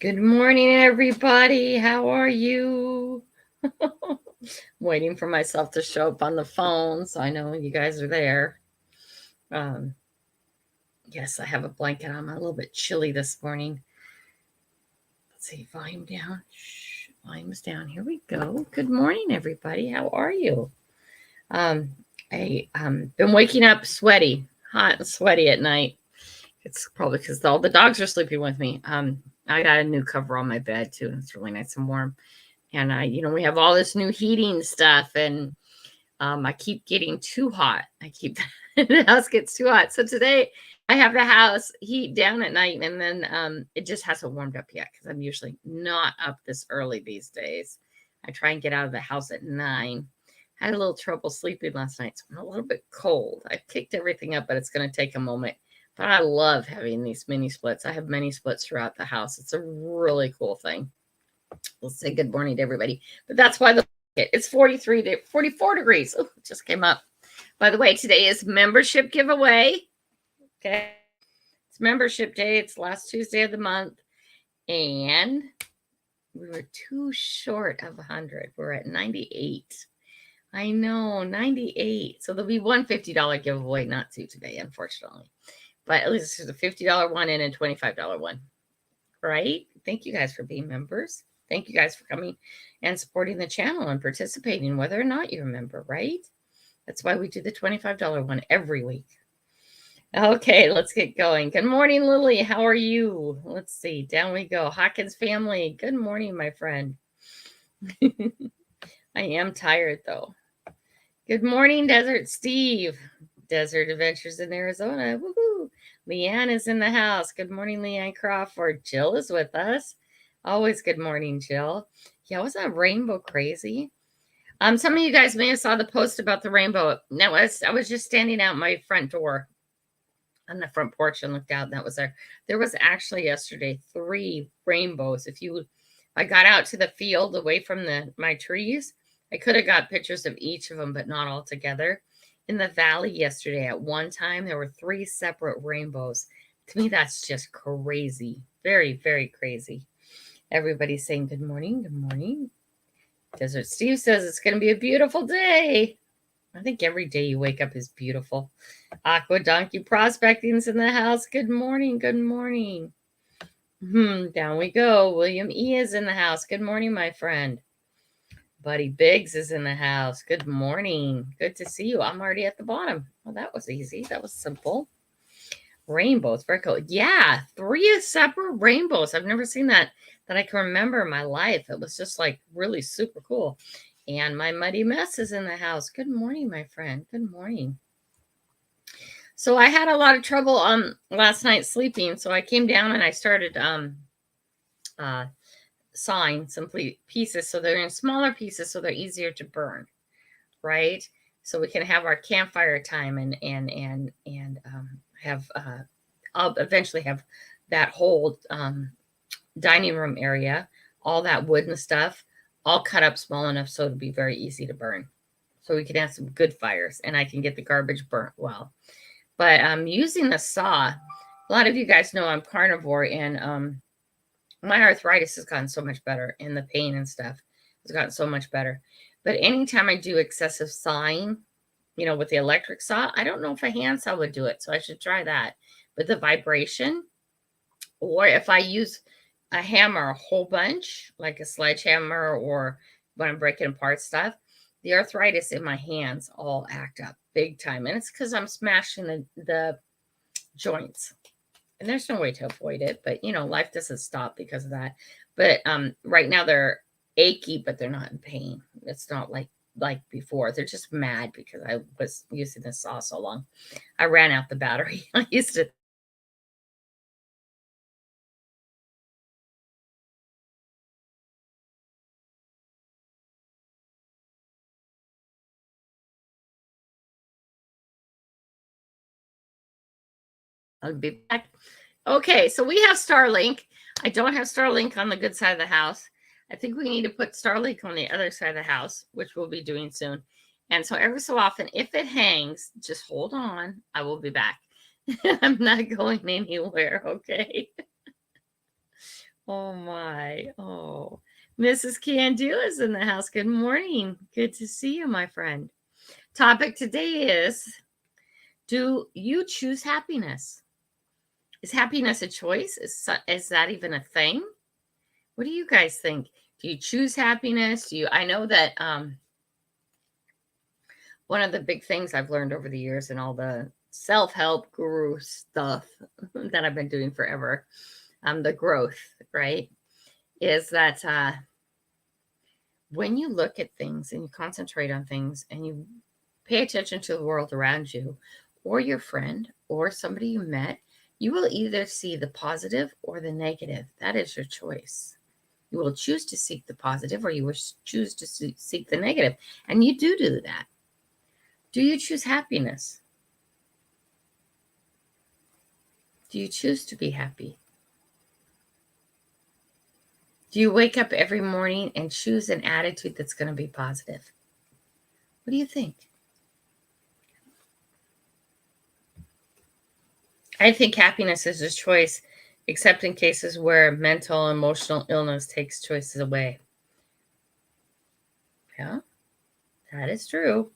Good morning, everybody. How are you? Waiting for myself to show up on the phone, so I know you guys are there. Um, yes, I have a blanket on. I'm a little bit chilly this morning. Let's see, volume down. Shh, volume's down. Here we go. Good morning, everybody. How are you? Um, I been waking up sweaty, hot and sweaty at night. It's probably because all the dogs are sleeping with me. I got a new cover on my bed too, and it's really nice and warm. And we have all this new heating stuff, and I keep getting too hot. The house gets too hot. So today I have the house heat down at night, and then it just hasn't warmed up yet because I'm usually not up this early these days. I try and get out of the house at 9. Had a little trouble sleeping last night, so I'm a little bit cold. I've kicked everything up, but it's going to take a moment. But I love having these mini splits. I have mini splits throughout the house. It's a really cool thing. Let's say good morning to everybody. But that's why it's 44 degrees. Oh, it just came up. By the way, today is membership giveaway. Okay. It's membership day. It's last Tuesday of the month. And we were too short of 100. We're at 98. I know, 98. So there'll be one $50 giveaway, not two today, unfortunately. But at least there's a $50 one and a $25 one. Right? Thank you guys for being members. Thank you guys for coming and supporting the channel and participating, whether or not you're a member, right? That's why we do the $25 one every week. Okay, let's get going. Good morning, Lily. How are you? Let's see. Down we go. Hawkins family. Good morning, my friend. I am tired, though. Good morning, Desert Steve. Desert Adventures in Arizona. Woohoo! Leanne is in the house. Good morning, Leanne Crawford. Jill is with us. Always good morning, Jill. Yeah, was that rainbow crazy? Some of you guys may have saw the post about the rainbow. No, I was just standing out my front door on the front porch and looked out, and that was there. There was actually yesterday 3 rainbows. I got out to the field away from my trees, I could have got pictures of each of them, but not all together. In the valley yesterday, at one time, there were 3 separate rainbows. To me, that's just crazy. Very, very crazy. Everybody's saying good morning, good morning. Desert Steve says it's going to be a beautiful day. I think every day you wake up is beautiful. Aqua Donkey Prospecting's in the house. Good morning, good morning. Down we go. William E. is in the house. Good morning, my friend. Buddy Biggs is in the house. Good morning. Good to see you. I'm already at the bottom. Well, that was easy. That was simple. Rainbows. Very cool. Yeah, 3 separate rainbows. I've never seen that I can remember in my life. It was just like really super cool. And my Muddy Mess is in the house. Good morning, my friend. Good morning. So I had a lot of trouble last night sleeping. So I came down and I started sawing some pieces. So they're in smaller pieces, so they're easier to burn, right? So we can have our campfire time and have I'll eventually have that whole dining room area, all that wood and stuff, all cut up small enough so it'll be very easy to burn. So we can have some good fires and I can get the garbage burnt well. But using the saw, a lot of you guys know I'm carnivore, and my arthritis has gotten so much better, and the pain and stuff has gotten so much better. But anytime I do excessive sawing, with the electric saw, I don't know if a hand saw would do it. So I should try that. But the vibration, or if I use a hammer a whole bunch, like a sledgehammer, or when I'm breaking apart stuff, the arthritis in my hands all act up big time. And it's because I'm smashing the joints. And there's no way to avoid it, but life doesn't stop because of that. But right now they're achy, but they're not in pain. It's not like before. They're just mad because I was using this saw so long. I ran out the battery. I used it. I'll be back. Okay, so we have Starlink. I don't have Starlink on the good side of the house. I think we need to put Starlink on the other side of the house, which we'll be doing soon. And so every so often, if it hangs, just hold on. I will be back. I'm not going anywhere, okay? Oh my. Oh. Mrs. Can-Do is in the house. Good morning. Good to see you, my friend. Topic today is, do you choose happiness? Is happiness a choice? Is that even a thing? What do you guys think? Do you choose happiness? I know that one of the big things I've learned over the years and all the self-help guru stuff that I've been doing forever, the growth, right, is that when you look at things and you concentrate on things and you pay attention to the world around you or your friend or somebody you met, you will either see the positive or the negative. That is your choice. You will choose to seek the positive or you will choose to seek the negative. And you do that. Do you choose happiness? Do you choose to be happy? Do you wake up every morning and choose an attitude that's going to be positive? What do you think? I think happiness is a choice, except in cases where mental and emotional illness takes choices away. Yeah, that is true,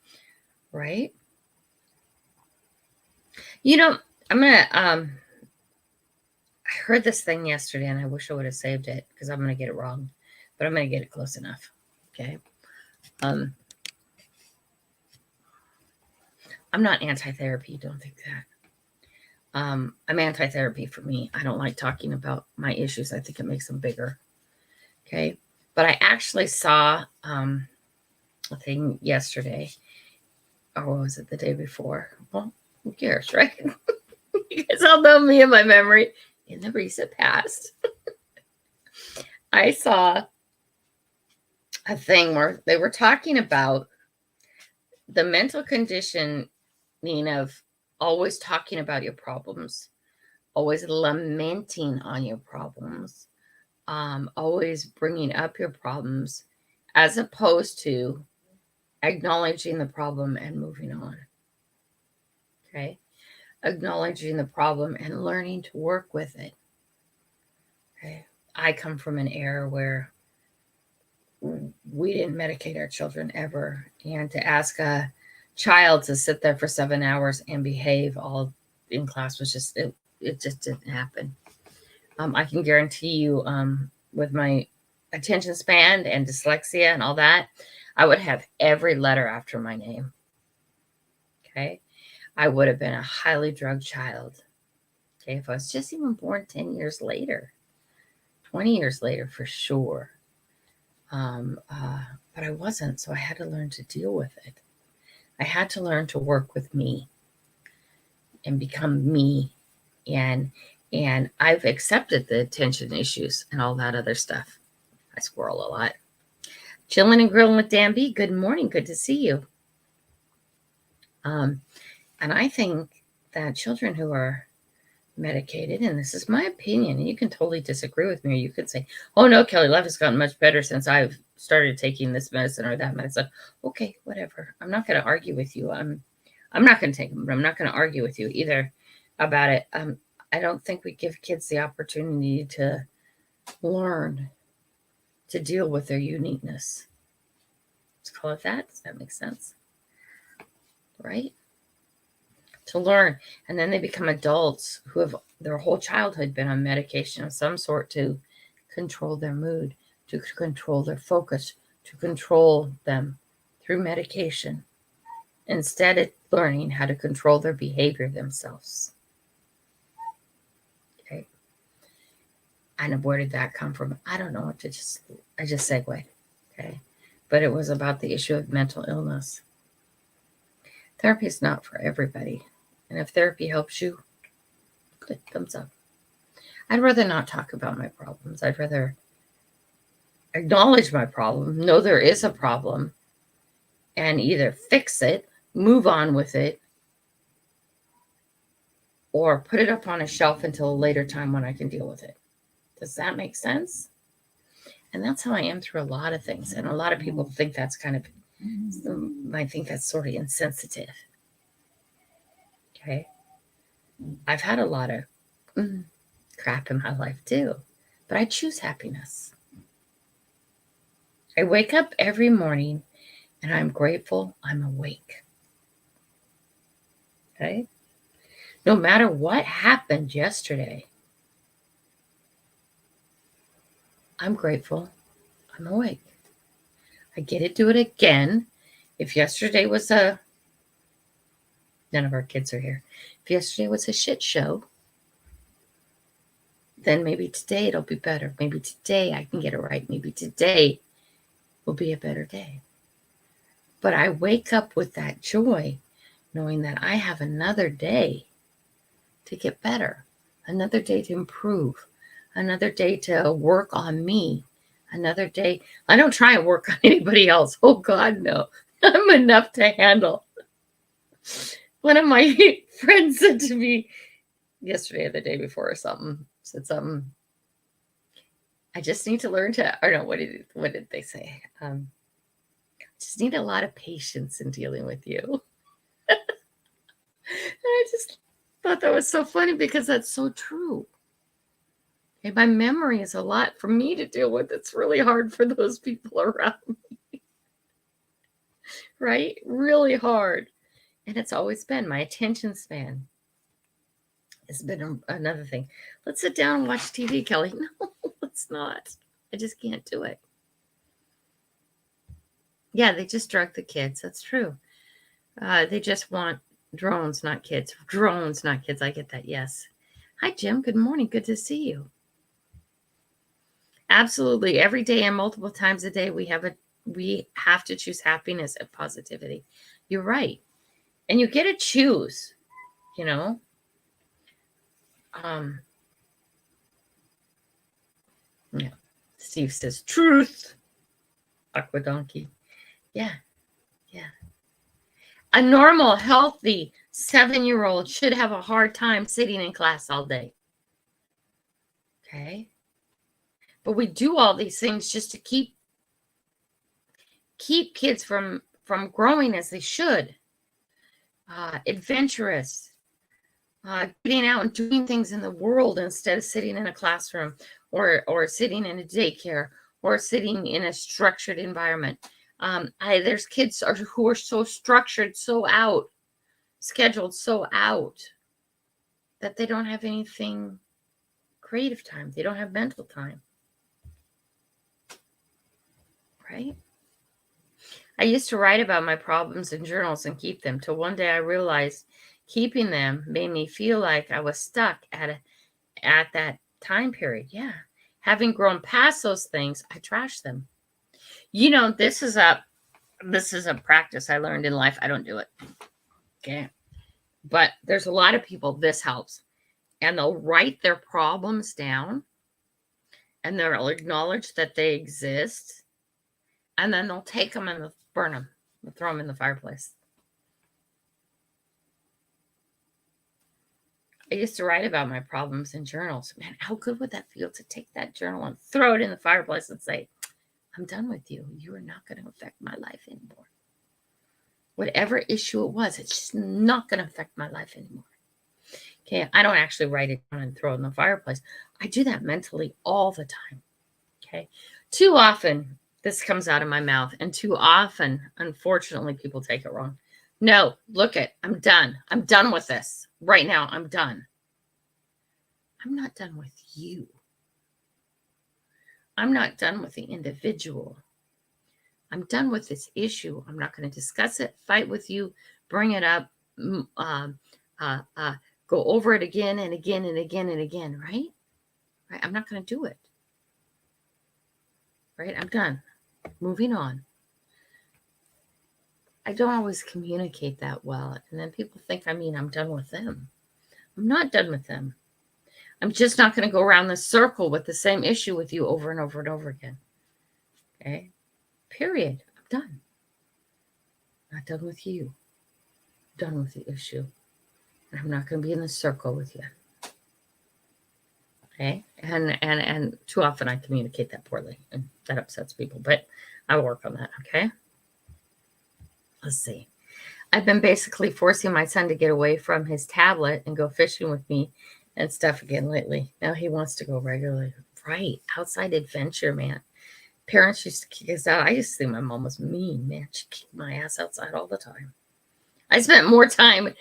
right? You know, I'm going to, I heard this thing yesterday and I wish I would have saved it because I'm going to get it wrong, but I'm going to get it close enough. Okay. I'm not anti-therapy. Don't think that. I'm anti-therapy for me. I don't like talking about my issues. I think it makes them bigger. Okay. But I actually saw a thing yesterday, or was it the day before? Well, who cares, right? You guys all know me and my memory in the recent past. I saw a thing where they were talking about the mental conditioning of always talking about your problems, always lamenting on your problems, always bringing up your problems, as opposed to acknowledging the problem and moving on. Okay? Acknowledging the problem and learning to work with it. Okay? I come from an era where we didn't medicate our children ever. And to ask a child to sit there for 7 hours and behave all in class was just, it just didn't happen. I can guarantee you, with my attention span and dyslexia and all that, I would have every letter after my name. Okay. I would have been a highly drugged child. Okay. If I was just even born 10 years later, 20 years later for sure. But I wasn't. So I had to learn to deal with it. I had to learn to work with me and become me. And I've accepted the attention issues and all that other stuff. I squirrel a lot. Chilling and grilling with Dan B. Good morning. Good to see you. And I think that children who are medicated, and this is my opinion, and you can totally disagree with me, or you could say, oh no, Kelly, life has gotten much better since I've started taking this medicine or that medicine. Okay, whatever. I'm not going to argue with you. I'm not going to take them, but I'm not going to argue with you either about it. I don't think we give kids the opportunity to learn to deal with their uniqueness. Let's call it that. Does that make sense? Right? To learn. And then they become adults who have their whole childhood been on medication of some sort to control their mood, to control their focus, to control them through medication, instead of learning how to control their behavior themselves. Okay. And where did that come from? I don't know. I just segued. Okay. But it was about the issue of mental illness. Therapy is not for everybody. And if therapy helps you, good, thumbs up. I'd rather not talk about my problems. I'd rather acknowledge my problem, know there is a problem, and either fix it, move on with it, or put it up on a shelf until a later time when I can deal with it. Does that make sense? And that's how I am through a lot of things. And a lot of people think that's I think that's sort of insensitive. Okay. I've had a lot of crap in my life too. But I choose happiness. I wake up every morning and I'm grateful I'm awake. Okay? No matter what happened yesterday, I'm grateful I'm awake. I get to do it again. If yesterday was none of our kids are here. If yesterday was a shit show, then maybe today it'll be better. Maybe today I can get it right. Maybe today will be a better day. But I wake up with that joy, knowing that I have another day to get better, another day to improve, another day to work on me, another day. I don't try and work on anybody else. Oh, God, no. I'm enough to handle. One of my friends said to me yesterday or the day before or something, said something. I just need to learn to, or no, what did they say? Just need a lot of patience in dealing with you. I just thought that was so funny because that's so true. Okay, my memory is a lot for me to deal with. It's really hard for those people around me. Right? Really hard. And it's always been my attention span. It's been another thing. Let's sit down and watch TV, Kelly. No, let's not. I just can't do it. Yeah, they just drug the kids. That's true. They just want drones, not kids. Drones, not kids. I get that. Yes. Hi, Jim. Good morning. Good to see you. Absolutely. Every day and multiple times a day, we have to choose happiness and positivity. You're right. And you get to choose, you know. Yeah. Steve says, truth. Aqua donkey. Yeah. Yeah. A normal, healthy 7-year-old should have a hard time sitting in class all day. Okay. But we do all these things just to keep kids from growing as they should. Adventurous. Getting out and doing things in the world instead of sitting in a classroom or sitting in a daycare or sitting in a structured environment. There's kids who are so structured, so out, scheduled so out, that they don't have anything creative time. They don't have mental time. Right? I used to write about my problems in journals and keep them till one day I realized keeping them made me feel like I was stuck at that time period. Yeah. Having grown past those things, I trash them. You know, this is a practice I learned in life. I don't do it. Okay. But there's a lot of people this helps. And they'll write their problems down and they'll acknowledge that they exist. And then they'll take them and they'll burn them. They'll throw them in the fireplace. I used to write about my problems in journals. Man, how good would that feel to take that journal and throw it in the fireplace and say, I'm done with you. You are not going to affect my life anymore. Whatever issue it was, it's just not going to affect my life anymore. Okay, I don't actually write it down and throw it in the fireplace. I do that mentally all the time. Okay, too often this comes out of my mouth, and too often, unfortunately, people take it wrong. No, look it. I'm done. I'm done with this. Right now, I'm done. I'm not done with you. I'm not done with the individual. I'm done with this issue. I'm not going to discuss it, fight with you, bring it up, go over it again and again and again and again, right? Right? I'm not going to do it. Right? I'm done. Moving on. I don't always communicate that well. And then people think I'm done with them. I'm not done with them. I'm just not going to go around the circle with the same issue with you over and over and over again. Okay? Period. I'm done. Not done with you. I'm done with the issue. And I'm not going to be in the circle with you. Okay? And too often I communicate that poorly. And that upsets people. But I'll work on that. Okay? Let's see. I've been basically forcing my son to get away from his tablet and go fishing with me and stuff again lately. Now he wants to go regularly. right. Outside adventure, man. Parents used to kick us out. I used to think my mom was mean, man. She kicked my ass outside all the time. I spent more time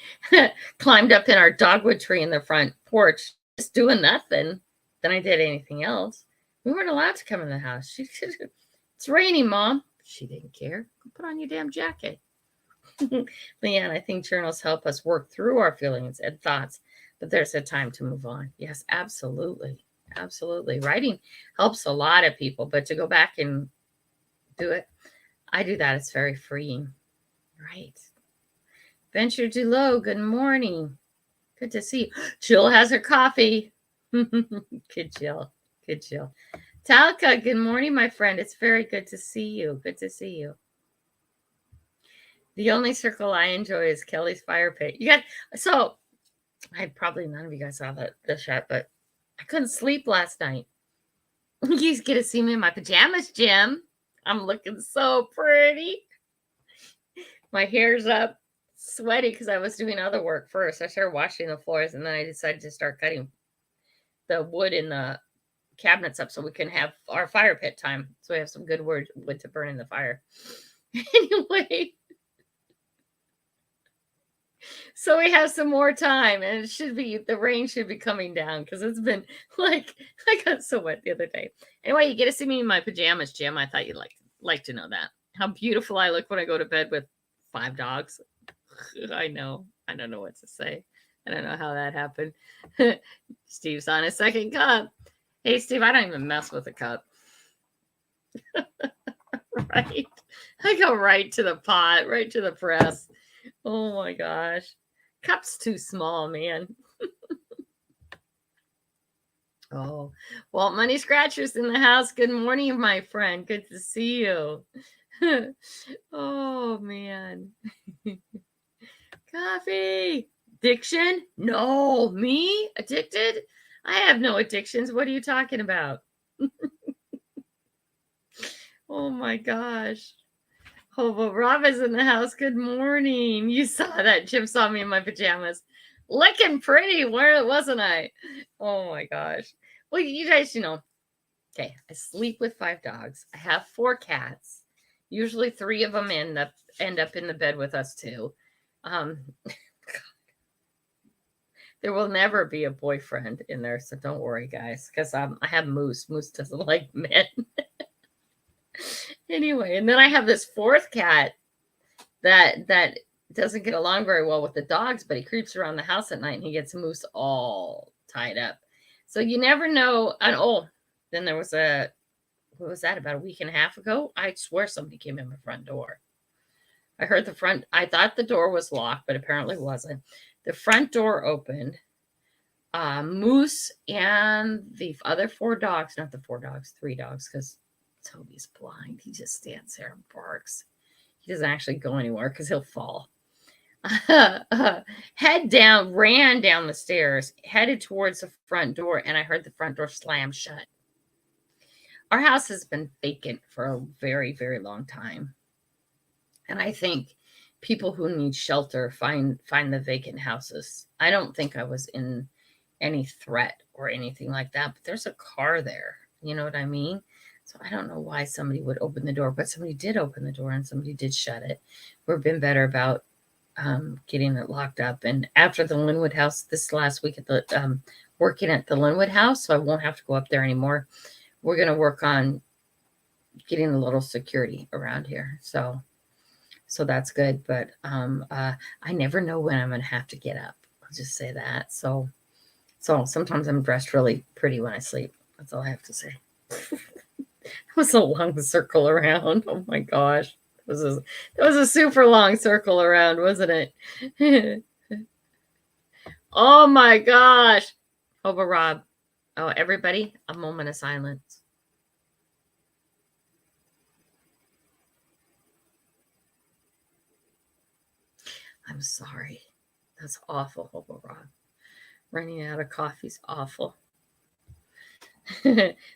climbed up in our dogwood tree in the front porch, just doing nothing, than I did anything else. We weren't allowed to come in the house. It's raining, Mom. She didn't care. Put on your damn jacket. Leanne, I think journals help us work through our feelings and thoughts, but there's a time to move on. Yes, absolutely. Absolutely. Writing helps a lot of people, but to go back and do it, I do that. It's very freeing. Right. Venture Dulo, good morning. Good to see you. Jill has her coffee. Good Jill. Good Jill. Talca, good morning, my friend. It's very good to see you. Good to see you. The only circle I enjoy is Kelly's fire pit. So probably none of you guys saw the shot, but I couldn't sleep last night. You get to see me in my pajamas, Jim. I'm looking so pretty. My hair's up, sweaty because I was doing other work first. I started washing the floors, and then I decided to start cutting the wood in the cabinets up so we can have our fire pit time. So we have some good wood to burn in the fire. Anyway, so we have some more time, and the rain should be coming down because it's been like, I got so wet the other day. Anyway, you get to see me in my pajamas, Jim. I thought you'd like to know that. How beautiful I look when I go to bed with 5 dogs. I know. I don't know what to say. I don't know how that happened. Steve's on his second cup. Hey, Steve, I don't even mess with a cup. Right. I go right to the pot, right to the press. Oh my gosh. Cup's too small, man. Oh, Walt Money Scratchers in the house. Good morning, my friend. Good to see you. Oh, man. Coffee. Addiction? No. Me? Addicted? I have no addictions. What are you talking about? Oh, my gosh. Hobo Rob is in the house. Good morning. You saw that. Jim saw me in my pajamas. Looking pretty, wasn't I? Oh my gosh. Well, you guys, okay, I sleep with 5 dogs. I have 4 cats. Usually 3 of them end up in the bed with us too. There will never be a boyfriend in there, so don't worry, guys, because I have Moose. Moose doesn't like men. Anyway, and then I have this 4th cat that doesn't get along very well with the dogs, but he creeps around the house at night and he gets Moose all tied up. So you never know. And then there was what was that, about a week and a half ago? I swear somebody came in my front door. I thought the door was locked, but apparently wasn't. The front door opened. Moose and the other 4 dogs, not the 4 dogs, 3 dogs, because Toby's blind. He just stands there and barks. He doesn't actually go anywhere because he'll fall. Head down, ran down the stairs, headed towards the front door, and I heard the front door slam shut. Our house has been vacant for a very, very long time. And I think people who need shelter find the vacant houses. I don't think I was in any threat or anything like that, but there's a car there. You know what I mean? So I don't know why somebody would open the door, but somebody did open the door and somebody did shut it. We've been better about getting it locked up. And after the Linwood house, this last week at the working at the Linwood house, so I won't have to go up there anymore. We're going to work on getting a little security around here. So that's good. But I never know when I'm going to have to get up. I'll just say that. So sometimes I'm dressed really pretty when I sleep. That's all I have to say. That was a long circle around. Oh my gosh. It was a super long circle around, wasn't it? Oh my gosh. Hobo Rob. Oh, everybody, a moment of silence. I'm sorry. That's awful, Hobo Rob. Running out of coffee's awful.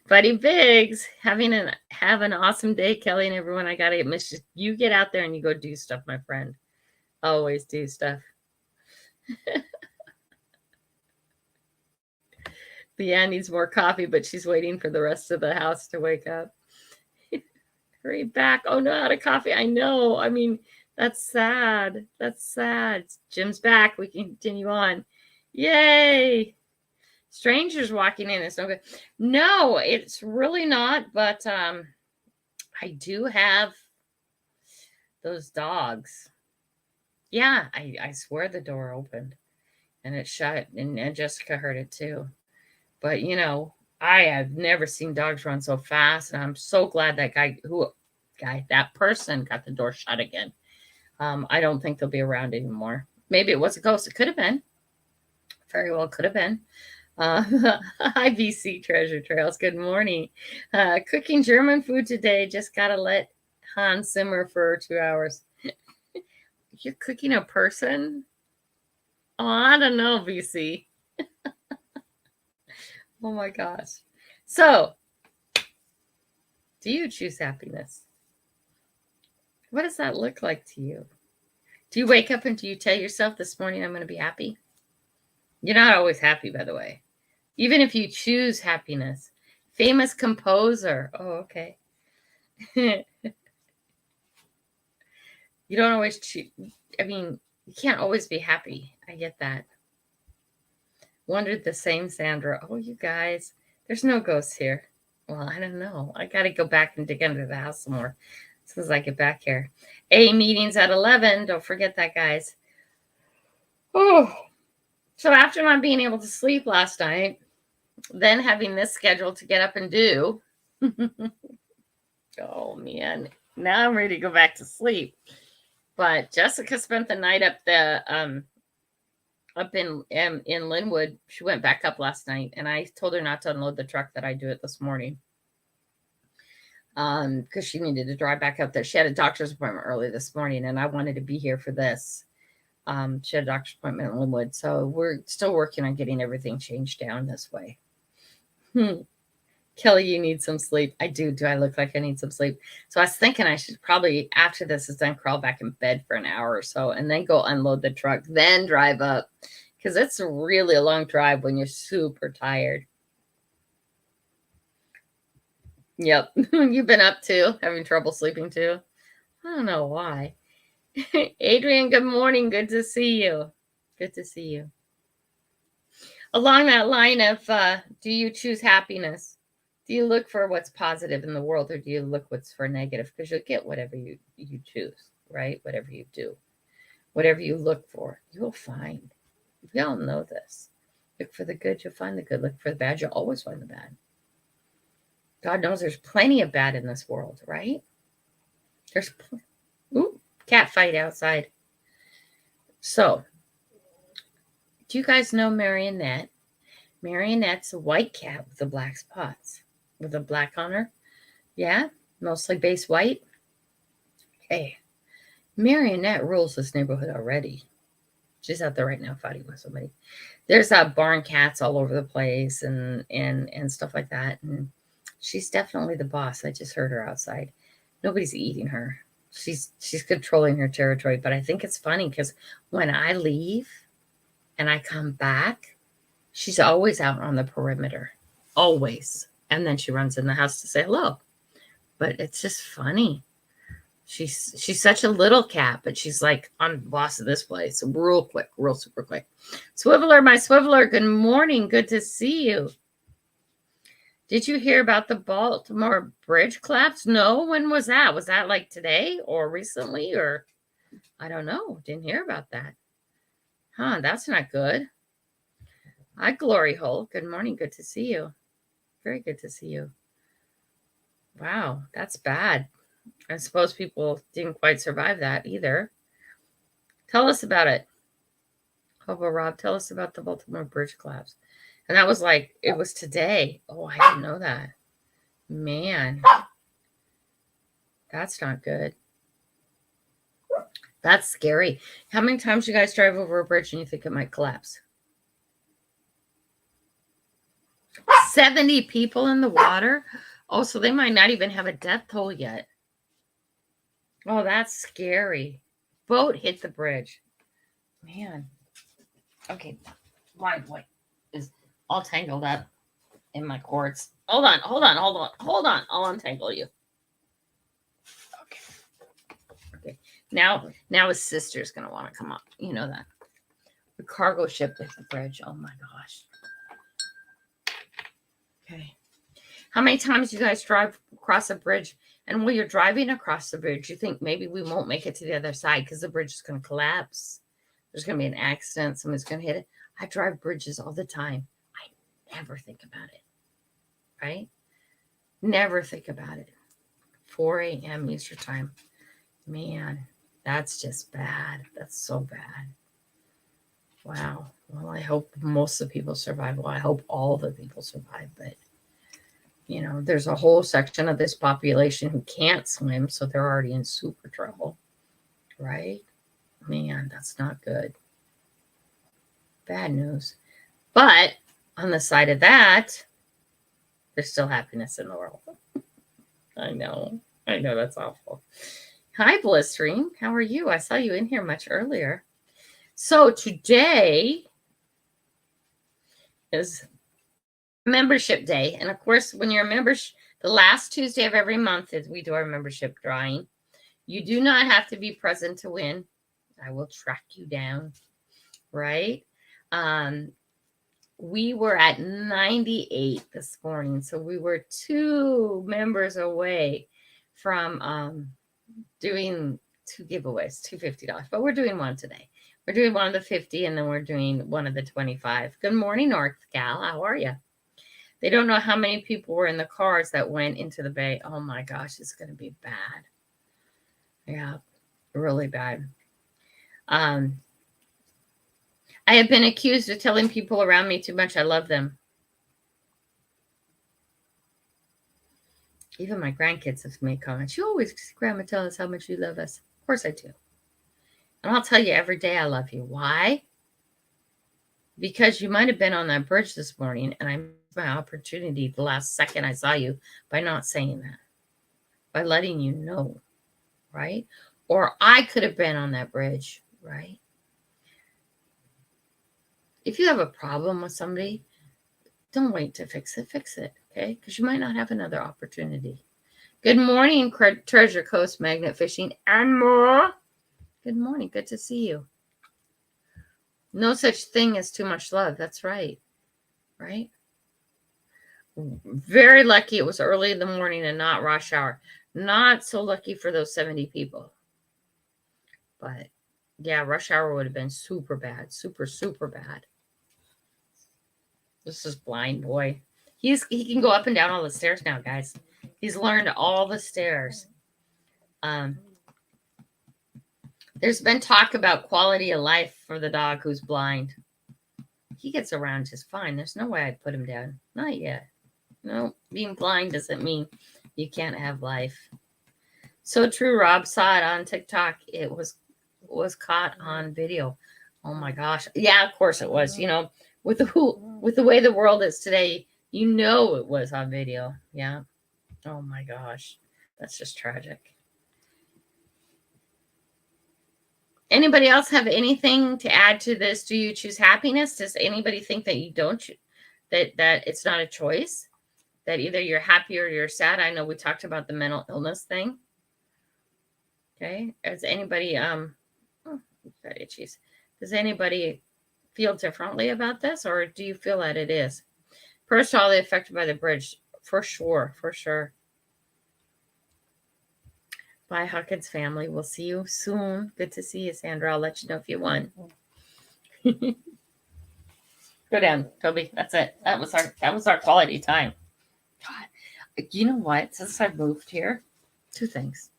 Buddy Biggs, have an awesome day, Kelly and everyone. I gotta miss you. You get out there and you go do stuff, my friend. Always do stuff. Leanne needs more coffee, but she's waiting for the rest of the house to wake up. Hurry back. Oh, no, out of coffee. I know. I mean, that's sad. That's sad. Jim's back. We can continue on. Yay. Strangers walking in. It's no good. No, it's really not. But I do have those dogs. Yeah, I swear the door opened and it shut, and Jessica heard it too. But, you know, I have never seen dogs run so fast, and I'm so glad that person got the door shut again. I don't think they'll be around anymore. Maybe it was a ghost. It could have been. Very well could have been. Hi, BC Treasure Trails. Good morning. Cooking German food today. Just got to let Han simmer for 2 hours. You're cooking a person? Oh, I don't know, BC. Oh my gosh. So, do you choose happiness? What does that look like to you? Do you wake up and do you tell yourself this morning I'm going to be happy? You're not always happy, by the way. Even if you choose happiness. Famous composer. Oh, okay. You don't always choose. I mean, you can't always be happy. I get that. Wondered the same, Sandra. Oh, you guys, there's no ghosts here. Well, I don't know. I got to go back and dig under the house some more as soon as I get back here. A meeting's at 11. Don't forget that, guys. Oh, so after not being able to sleep last night, then having this schedule to get up and do. Oh, man. Now I'm ready to go back to sleep. But Jessica spent the night up in Linwood. She went back up last night, and I told her not to unload the truck, that I do it this morning. Because she needed to drive back up there. She had a doctor's appointment early this morning, and I wanted to be here for this. She had a doctor's appointment in Linwood, so we're still working on getting everything changed down this way. Kelly, you need some sleep. I do. Do I look like I need some sleep? So I was thinking I should probably, after this is done, crawl back in bed for an hour or so and then go unload the truck, then drive up, because it's really a long drive when you're super tired. Yep. You've been up too, having trouble sleeping too. I don't know why. Adrian, good morning. Good to see you. Good to see you. Along that line of, do you choose happiness? Do you look for what's positive in the world, or do you look what's for negative? Because you'll get whatever you choose, right? Whatever you do, whatever you look for, you'll find. We all know this. Look for the good, you'll find the good. Look for the bad, you'll always find the bad. God knows there's plenty of bad in this world, right? There's cat fight outside. So, do you guys know Marionette? Marionette's a white cat with the black spots, with a black on her. Yeah, mostly base white. Okay. Marionette rules this neighborhood already. She's out there right now fighting with somebody. There's barn cats all over the place and stuff like that. And she's definitely the boss. I just heard her outside. Nobody's eating her. She's controlling her territory. But I think it's funny because when I leave and I come back, she's always out on the perimeter. Always. And then she runs in the house to say hello. But it's just funny. She's such a little cat, but she's like, I'm the boss of this place. Real quick, real super quick. Swiveler, my Swiveler, good morning. Good to see you. Did you hear about the Baltimore bridge collapse? No, when was that? Was that like today or recently? Or I don't know. Didn't hear about that. Huh, that's not good. Hi, Glory Hole. Good morning. Good to see you. Very good to see you. Wow, that's bad. I suppose people didn't quite survive that either. Tell us about it. Hobo Rob, tell us about the Baltimore bridge collapse. And that was like, it was today. Oh, I didn't know that. Man, that's not good. That's scary. How many times you guys drive over a bridge and you think it might collapse? 70 people in the water? Oh, so they might not even have a death toll yet. Oh, that's scary. Boat hit the bridge. Man. Okay. My boy is all tangled up. in my cords. Hold on. I'll untangle you. Okay. Now his sister's gonna want to come up. You know that. The cargo ship at the bridge. Oh my gosh. Okay. How many times you guys drive across a bridge, and while you're driving across the bridge, you think maybe we won't make it to the other side because the bridge is going to collapse. There's going to be an accident. Someone's going to hit it. I drive bridges all the time. I never think about it. Right? Never think about it. 4 a.m. Eastern time. Man, that's just bad. That's so bad. Wow. Well, I hope most of the people survive. Well, I hope all the people survive, but you know, there's a whole section of this population who can't swim, so they're already in super trouble, right? Man, that's not good. Bad news. But on the side of that, there's still happiness in the world. I know that's awful. Hi, Blistering. How are you? I saw you in here much earlier. So today is membership day. And of course, when you're a member, the last Tuesday of every month is we do our membership drawing. You do not have to be present to win. I will track you down, right? We were at 98 this morning. So we were 2 members away from doing 2 giveaways, $250. But we're doing one today. We're doing one of the 50, and then we're doing one of the 25. Good morning, North Gal. How are you? They don't know how many people were in the cars that went into the bay. Oh my gosh, it's going to be bad. Yeah, really bad. I have been accused of telling people around me too much I love them. Even my grandkids have made comments. You always, Grandma, tell us how much you love us. Of course I do. And I'll tell you every day I love you. Why? Because you might have been on that bridge this morning, and I missed my opportunity the last second I saw you by not saying that, by letting you know, right? Or I could have been on that bridge, right? If you have a problem with somebody, don't wait to fix it, okay? Because you might not have another opportunity. Good morning, Treasure Coast Magnet Fishing and more. Good morning. Good to see you. No such thing as too much love. That's right. Right? Very lucky it was early in the morning and not rush hour. Not so lucky for those 70 people. But yeah, rush hour would have been super bad. Super, super bad. This is Blind Boy. He can go up and down all the stairs now, guys. He's learned all the stairs. There's been talk about quality of life for the dog who's blind. He gets around just fine. There's no way I'd put him down. Not yet. No, being blind doesn't mean you can't have life. So true, Rob. Saw it on TikTok. It was caught on video. Oh my gosh. Yeah, of course it was. You know, with the way the world is today, you know it was on video. Yeah. Oh my gosh. That's just tragic. Anybody else have anything to add to this? Do you choose happiness? Does anybody think that you don't, that it's not a choice? That either you're happy or you're sad? I know we talked about the mental illness thing. Okay. Does anybody, got itchies. Does anybody feel differently about this, or do you feel that it is? Personally affected by the bridge, for sure, for sure. Bye, Hawkins family. We'll see you soon. Good to see you, Sandra. I'll let you know if you won. Go down, Toby. That's it. That was our quality time. God, you know what? Since I've moved here, 2 things.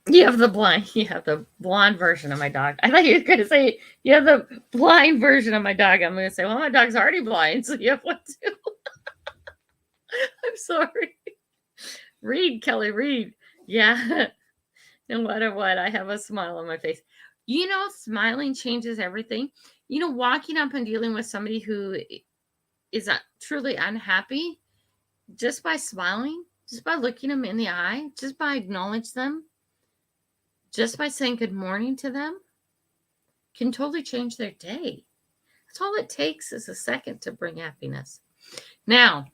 You have the blonde version of my dog. I thought you were going to say you have the blind version of my dog. I'm going to say, well, my dog's already blind, so you have one too. I'm sorry. Read, Kelly, read. Yeah. No matter what, I have a smile on my face. You know, smiling changes everything. You know, walking up and dealing with somebody who is truly unhappy, just by smiling, just by looking them in the eye, just by acknowledging them, just by saying good morning to them, can totally change their day. That's That's all it takes is a second to bring happiness. Now,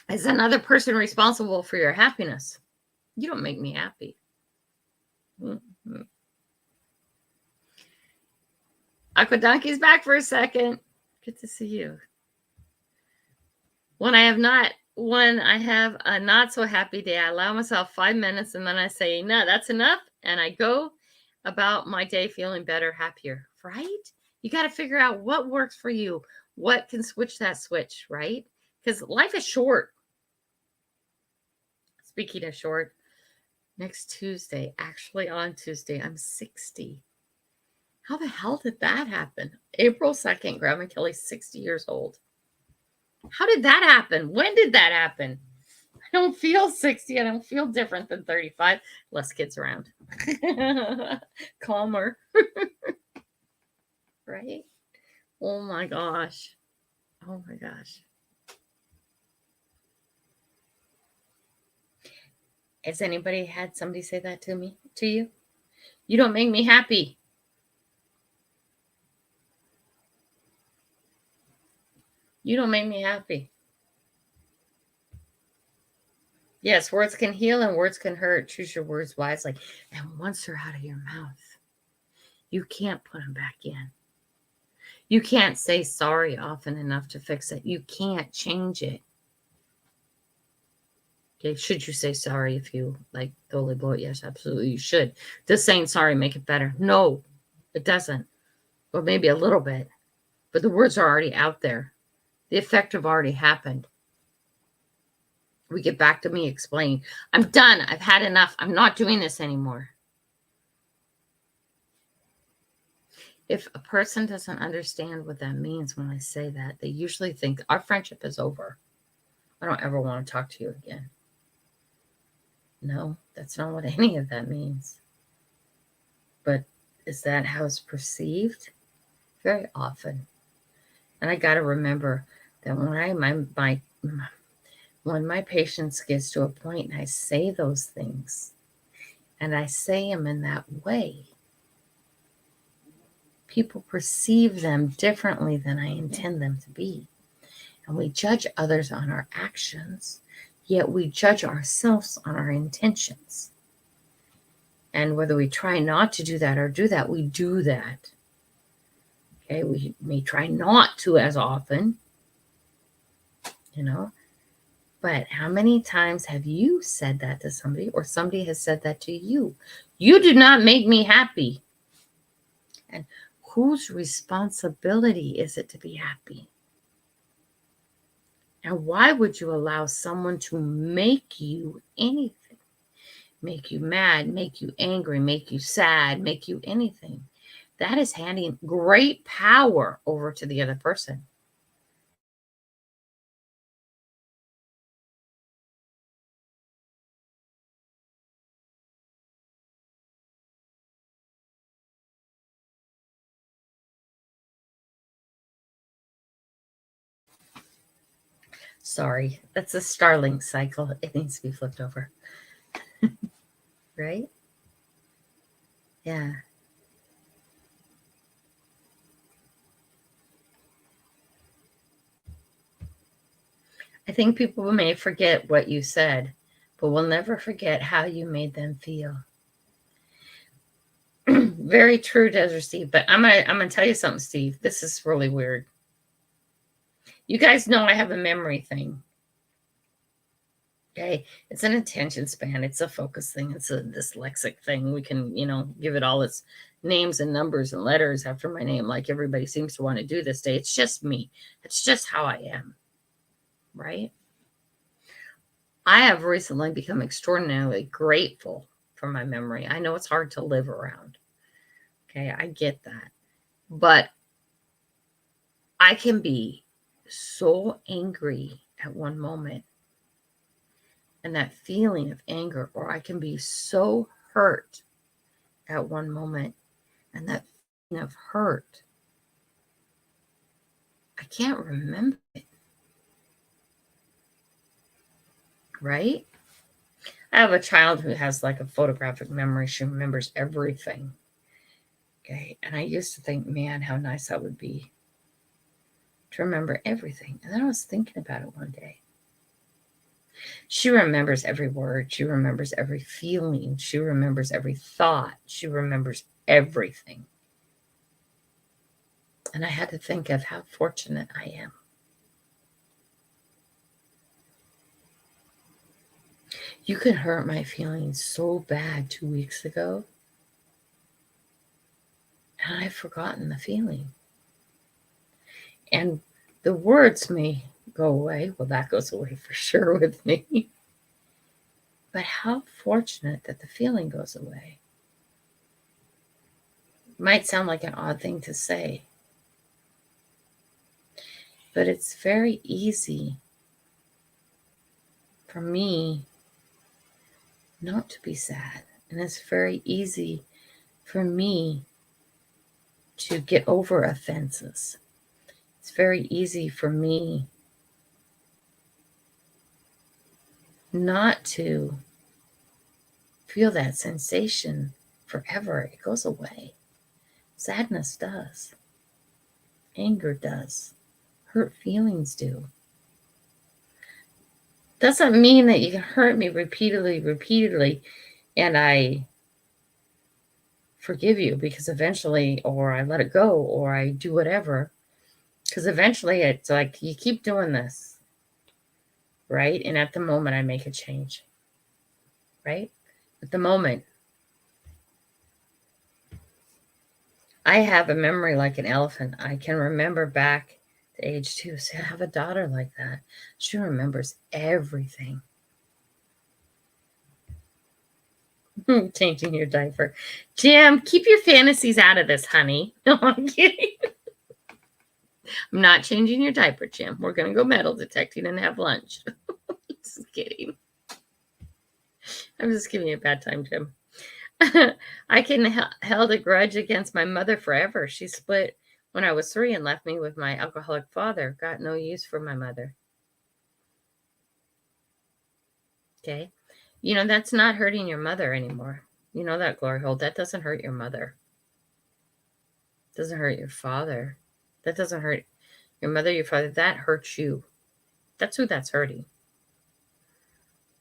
is another person responsible for your happiness? You don't make me happy. Mm-hmm. Aqua Donkey's back for a second. Good to see you. When I have a not so happy day, I allow myself 5 minutes and then I say, no, that's enough. And I go about my day feeling better, happier, right? You got to figure out what works for you, what can switch that switch, right? Because life is short. Speaking of short, next Tuesday, actually on Tuesday, I'm 60. How the hell did that happen? April 2nd, Grandma Kelly's 60 years old. How did that happen? When did that happen? I don't feel 60. I don't feel different than 35. Less kids around. Calmer. Right? Oh my gosh. Oh my gosh. Has anybody had somebody say that to you? You don't make me happy. You don't make me happy. Yes, words can heal and words can hurt. Choose your words wisely. And once they're out of your mouth, you can't put them back in. You can't say sorry often enough to fix it. You can't change it. Okay, should you say sorry if you totally blow it? Yes, absolutely, you should. Does saying sorry make it better? No, it doesn't. Well, maybe a little bit. But the words are already out there. The effect have already happened. We get back to me explaining, I'm done. I've had enough. I'm not doing this anymore. If a person doesn't understand what that means when I say that, they usually think our friendship is over. I don't ever want to talk to you again. No, that's not what any of that means. But is that how it's perceived? Very often. And I got to remember that when my patience gets to a point and I say those things, and I say them in that way, people perceive them differently than I intend them to be. And we judge others on our actions, yet we judge ourselves on our intentions. And whether we try not to do that or do that, we do that. Okay, we may try not to as often, but how many times have you said that to somebody or somebody has said that to you? You do not make me happy. And whose responsibility is it to be happy? And why would you allow someone to make you anything? Make you mad, make you angry, make you sad, make you anything. That is handing great power over to the other person. Sorry, that's a Starlink cycle. It needs to be flipped over. Right? Yeah. I think people may forget what you said, but will never forget how you made them feel. Very true, Desert Steve. But I'm gonna tell you something, Steve. This is really weird. You guys know I have a memory thing. Okay, it's an attention span. It's a focus thing. It's a dyslexic thing. We can, give it all its names and numbers and letters after my name, like everybody seems to want to do this day. It's just me. It's just how I am. Right? I have recently become extraordinarily grateful for my memory. I know it's hard to live around. Okay, I get that. But I can be so angry at one moment, and that feeling of anger, or I can be so hurt at one moment, and that feeling of hurt, I can't remember it. Right? I have a child who has like a photographic memory. She remembers everything. Okay. And I used to think, man, how nice that would be. to remember everything. And then I was thinking about it one day. She remembers every word. She remembers every feeling. She remembers every thought. She remembers everything. And I had to think of how fortunate I am. You could hurt my feelings so bad 2 weeks ago, and I've forgotten the feeling. And the words may go away. Well, that goes away for sure with me. But how fortunate that the feeling goes away. It might sound like an odd thing to say, but it's very easy for me not to be sad. And it's very easy for me to get over offenses. It's very easy for me not to feel that sensation forever. It goes away. Sadness does. Anger does. Hurt feelings do. Doesn't mean that you can hurt me repeatedly, and I forgive you because eventually, or I let it go, or I do whatever. Because eventually it's like you keep doing this, right? And at the moment I make a change, right? At the moment, I have a memory like an elephant. I can remember back to age 2. So I have a daughter like that. She remembers everything. Changing your diaper. Jim, keep your fantasies out of this, honey. No, I'm kidding. I'm not changing your diaper, Jim. We're going to go metal detecting and have lunch. Just kidding. I'm just giving you a bad time, Jim. I held a grudge against my mother forever. She split when I was 3 and left me with my alcoholic father. Got no use for my mother. Okay. You know, that's not hurting your mother anymore. You know that, Glory Hole. That doesn't hurt your mother. It doesn't hurt your father. That doesn't hurt your mother, your father. That hurts you. That's who that's hurting.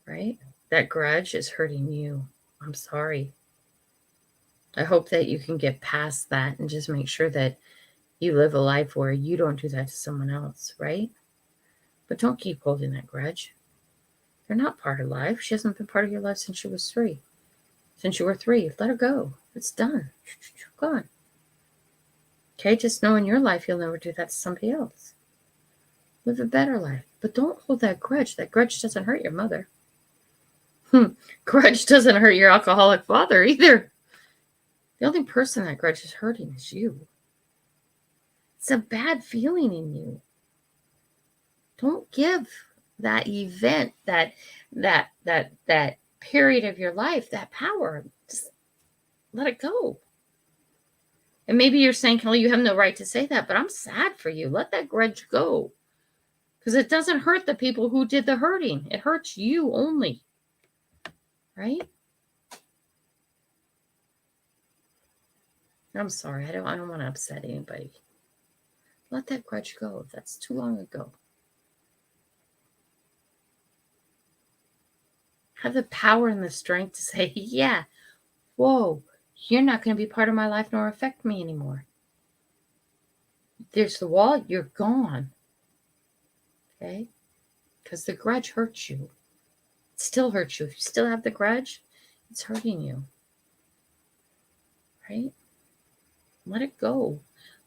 Right? That grudge is hurting you. I'm sorry. I hope that you can get past that and just make sure that you live a life where you don't do that to someone else, right? But don't keep holding that grudge. They're not part of life. She hasn't been part of your life since you was 3. Since you were 3, let her go. It's done. Gone. Okay, just know in your life you'll never do that to somebody else. Live a better life. But don't hold that grudge. That grudge doesn't hurt your mother. Grudge doesn't hurt your alcoholic father either. The only person that grudge is hurting is you. It's a bad feeling in you. Don't give that event, that period of your life, that power. Just let it go. And maybe you're saying, Kelly, you have no right to say that, but I'm sad for you. Let that grudge go. Because it doesn't hurt the people who did the hurting. It hurts you only. Right? I'm sorry. I don't want to upset anybody. Let that grudge go. That's too long ago. Have the power and the strength to say, yeah, whoa, you're not going to be part of my life nor affect me anymore. There's the wall. You're gone. Okay? Because the grudge hurts you. It still hurts you. If you still have the grudge, it's hurting you. Right? Let it go.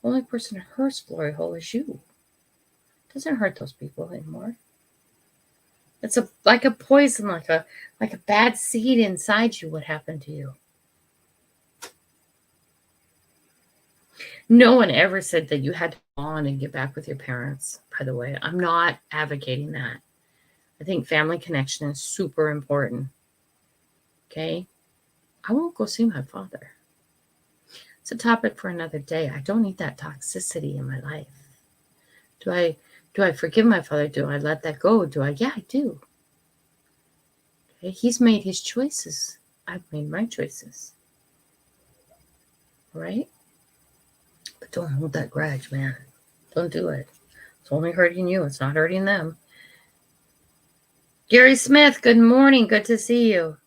The only person who hurts, Glory Hole, is you. It doesn't hurt those people anymore. It's like a poison, like a bad seed inside you. What happened to you? No one ever said that you had to go on and get back with your parents, by the way. I'm not advocating that. I think family connection is super important. Okay? I won't go see my father. It's a topic for another day. I don't need that toxicity in my life. Do I forgive my father? Do I let that go? Yeah, I do. Okay? He's made his choices. I've made my choices. All right? But don't hold that grudge, man. Don't do it. It's only hurting you. It's not hurting them. Gary Smith, good morning. Good to see you.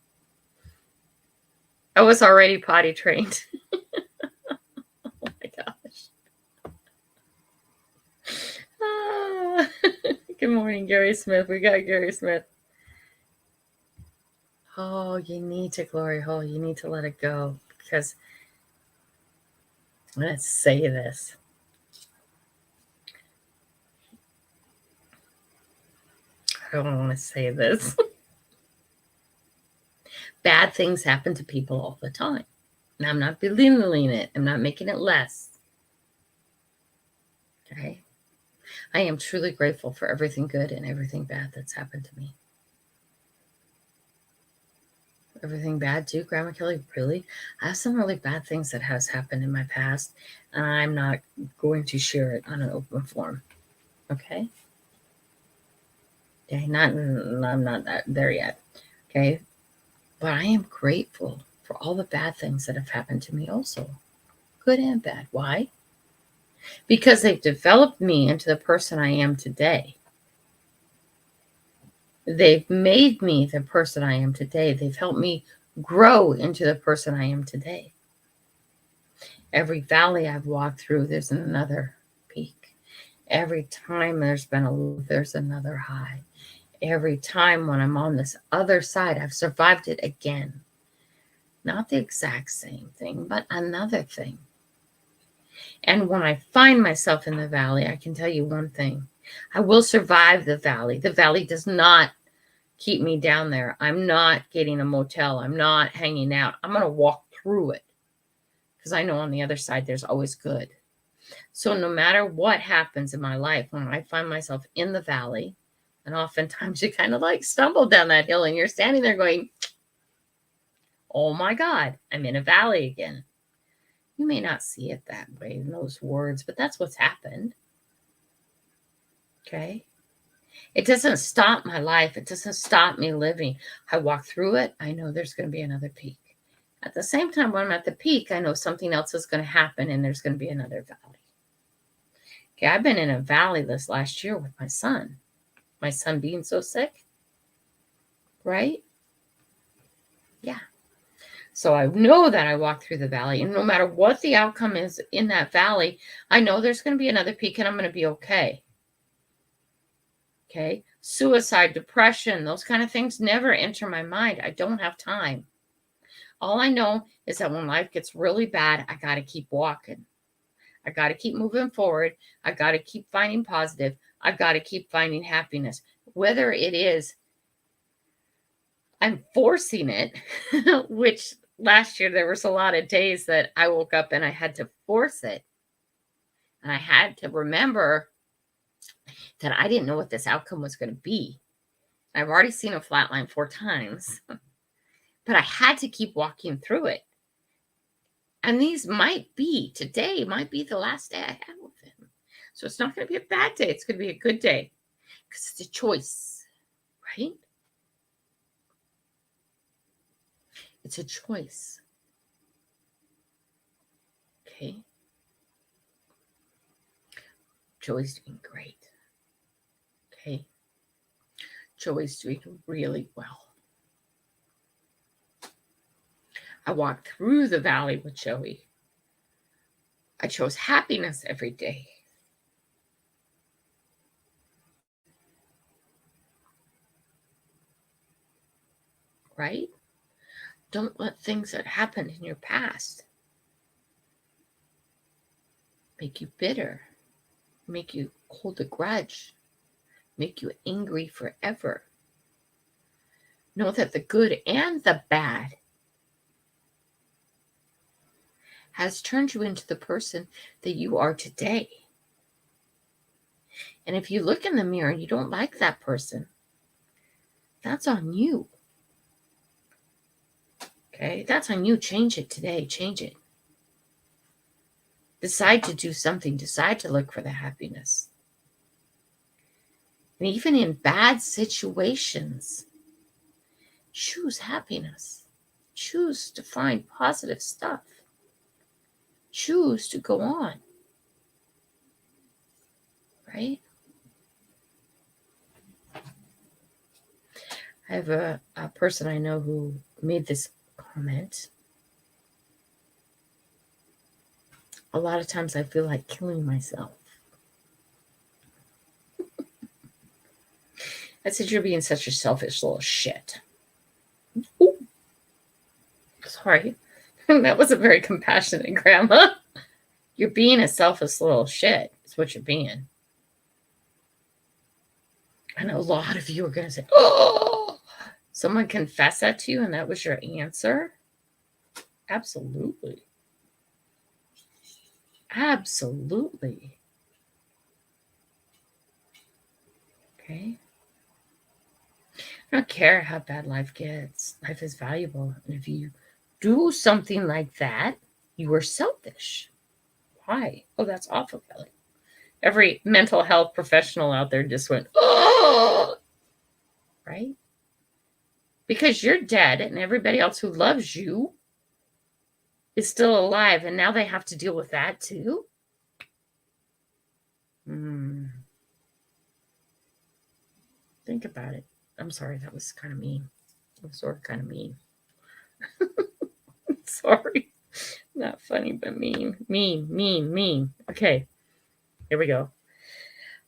I was already potty trained. Oh my gosh. Ah. Good morning, Gary Smith. We got Gary Smith. Oh, you need to glory hole. You need to let it go, because let's say this. I don't want to say this. Bad things happen to people all the time. And I'm not belittling it. I'm not making it less. Okay? I am truly grateful for everything good and everything bad that's happened to me. Everything bad too, Grandma Kelly? Really? I have some really bad things that has happened in my past, and I'm not going to share it on an open forum. Okay? Okay, I'm not there yet. Okay? But I am grateful for all the bad things that have happened to me also. Good and bad. Why? Because they've developed me into the person I am today. They've made me the person I am today. They've helped me grow into the person I am today. Every valley I've walked through, there's another peak. Every time there's been a low, there's another high. Every time when I'm on this other side, I've survived it again. Not the exact same thing, but another thing. And when I find myself in the valley, I can tell you one thing. I will survive the valley. The valley does not keep me down there. I'm not getting a motel. I'm not hanging out. I'm going to walk through it, because I know on the other side there's always good. So no matter what happens in my life, when I find myself in the valley, and oftentimes you kind of like stumble down that hill and you're standing there going, oh my God, I'm in a valley again. You may not see it that way in those words, but that's what's happened. Okay? It doesn't stop my life. It doesn't stop me living. I walk through it. I know there's going to be another peak. At the same time, when I'm at the peak, I know something else is going to happen and there's going to be another valley. Okay, I've been in a valley this last year with my son being so sick, right? Yeah. So I know that I walk through the valley, and no matter what the outcome is in that valley, I know there's going to be another peak and I'm going to be okay. Okay. Suicide, depression, those kind of things never enter my mind. I don't have time. All I know is that when life gets really bad, I got to keep walking. I got to keep moving forward. I got to keep finding positive. I got to keep finding happiness. Whether it is I'm forcing it, which last year there was a lot of days that I woke up and I had to force it. And I had to remember that I didn't know what this outcome was going to be. I've already seen a flat line 4 times, but I had to keep walking through it. And today might be the last day I have with him. So it's not going to be a bad day. It's going to be a good day, because it's a choice, right? It's a choice. Okay. Joey's doing great. Okay. Joey's doing really well. I walked through the valley with Joey. I chose happiness every day. Right? Don't let things that happened in your past make you bitter, make you hold a grudge, make you angry forever. Know that the good and the bad has turned you into the person that you are today. And if you look in the mirror and you don't like that person, that's on you. Okay? That's on you. Change it today. Change it. Decide to do something. Decide to look for the happiness. And even in bad situations, choose happiness. Choose to find positive stuff. Choose to go on. Right? I have a person I know who made this comment. A lot of times I feel like killing myself. I said, you're being such a selfish little shit. Ooh. Sorry. That wasn't very compassionate, Grandma. You're being a selfish little shit. Is what you're being. I know a lot of you are going to say, oh, someone confessed that to you and that was your answer? Absolutely. Absolutely. Okay. I don't care how bad life gets. Life is valuable. And if you do something like that, you are selfish. Why? Oh, that's awful, Kelly. Every mental health professional out there just went, oh, right? Because you're dead and everybody else who loves you is still alive. And now they have to deal with that too. Think about it. I'm sorry, that was kind of mean. It was sort of kind of mean. Sorry. Not funny, but mean. Mean. Okay, here we go.